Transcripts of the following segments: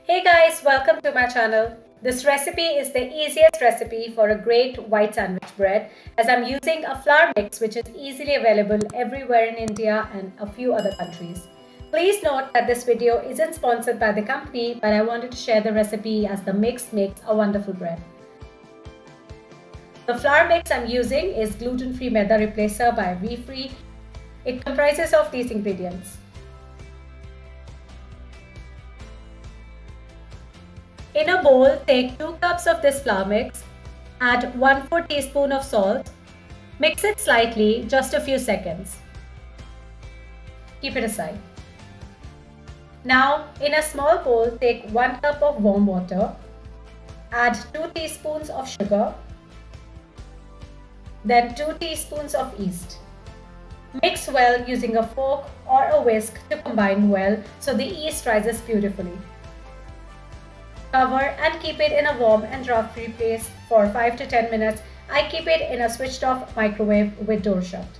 Hey guys, welcome to my channel. This recipe is the easiest recipe for a great white sandwich bread, as I'm using a flour mix which is easily available everywhere in India and a few other countries. Please note that this video isn't sponsored by the company, but I wanted to share the recipe as the mix makes a wonderful bread. The flour mix I'm using is gluten-free maida replacer by Wheafree. It comprises of these ingredients. In a bowl, take 2 cups of this flour mix, add 1/4 teaspoon of salt, mix it slightly, just a few seconds. Keep it aside. Now, in a small bowl, take 1 cup of warm water, add 2 teaspoons of sugar, then 2 teaspoons of yeast. Mix well using a fork or a whisk to combine well so the yeast rises beautifully. Cover and keep it in a warm and draft-free place for 5 to 10 minutes. I keep it in a switched-off microwave with door shut.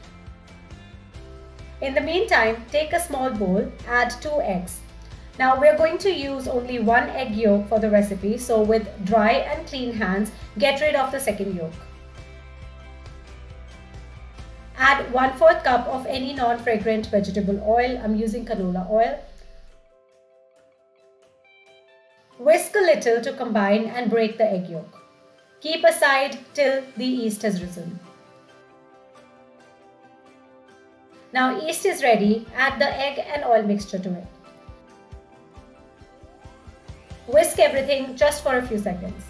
In the meantime, take a small bowl, add 2 eggs. Now we're going to use only 1 egg yolk for the recipe, so with dry and clean hands, get rid of the second yolk. Add 1/4 cup of any non-fragrant vegetable oil. I'm using canola oil. Whisk a little to combine and break the egg yolk. Keep aside till the yeast has risen. Now yeast is ready, add the egg and oil mixture to it. Whisk everything just for a few seconds.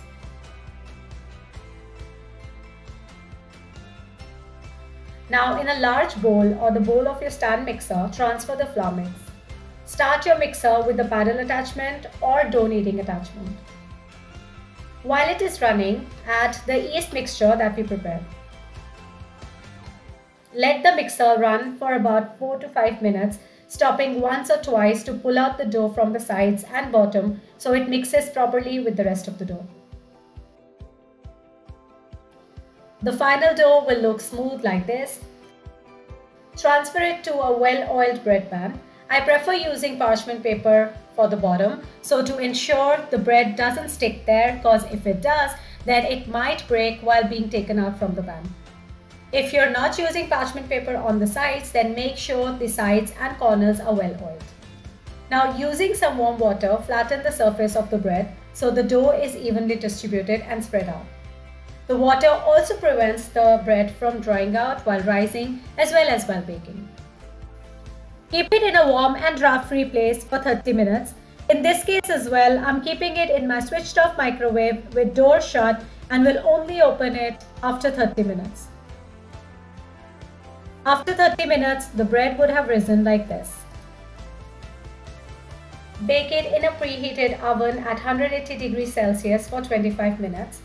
Now in a large bowl or the bowl of your stand mixer, transfer the flour mix. Start your mixer with the paddle attachment or dough kneading attachment. While it is running, add the yeast mixture that we prepared. Let the mixer run for about 4 to 5 minutes, stopping once or twice to pull out the dough from the sides and bottom so it mixes properly with the rest of the dough. The final dough will look smooth like this. Transfer it to a well-oiled bread pan. I prefer using parchment paper for the bottom, so to ensure the bread doesn't stick there, because if it does, then it might break while being taken out from the pan. If you're not using parchment paper on the sides, then make sure the sides and corners are well oiled. Now using some warm water, flatten the surface of the bread so the dough is evenly distributed and spread out. The water also prevents the bread from drying out while rising as well as while baking. Keep it in a warm and draft-free place for 30 minutes. In this case as well, I'm keeping it in my switched-off microwave with door shut and will only open it after 30 minutes. After 30 minutes, the bread would have risen like this. Bake it in a preheated oven at 180 degrees Celsius for 25 minutes.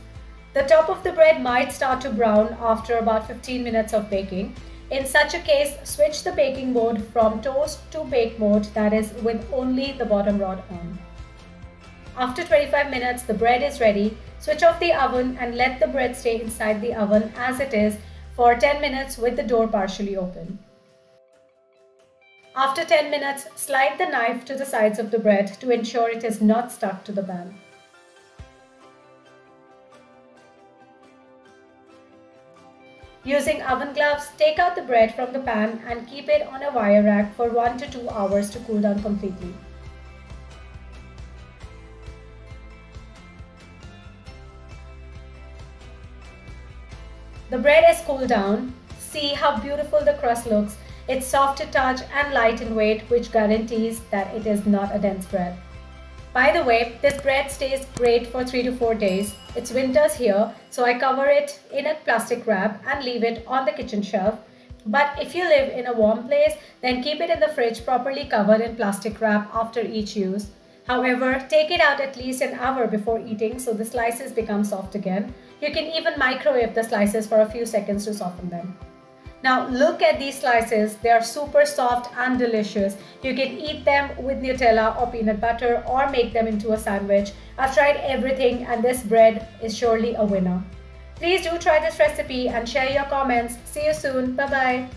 The top of the bread might start to brown after about 15 minutes of baking. In such a case, switch the baking mode from toast to bake mode, that is with only the bottom rod on. After 25 minutes, the bread is ready. Switch off the oven and let the bread stay inside the oven as it is for 10 minutes with the door partially open. After 10 minutes, slide the knife to the sides of the bread to ensure it is not stuck to the pan. Using oven gloves, take out the bread from the pan and keep it on a wire rack for 1 to 2 hours to cool down completely. The bread is cooled down. See how beautiful the crust looks. It's soft to touch and light in weight, which guarantees that it is not a dense bread. By the way, this bread stays great for 3 to 4 days. It's winters here, so I cover it in a plastic wrap and leave it on the kitchen shelf. But if you live in a warm place, then keep it in the fridge properly covered in plastic wrap after each use. However, take it out at least an hour before eating so the slices become soft again. You can even microwave the slices for a few seconds to soften them. Now look at these slices, they are super soft and delicious. You can eat them with Nutella or peanut butter or make them into a sandwich. I've tried everything and this bread is surely a winner. Please do try this recipe and share your comments. See you soon. Bye bye.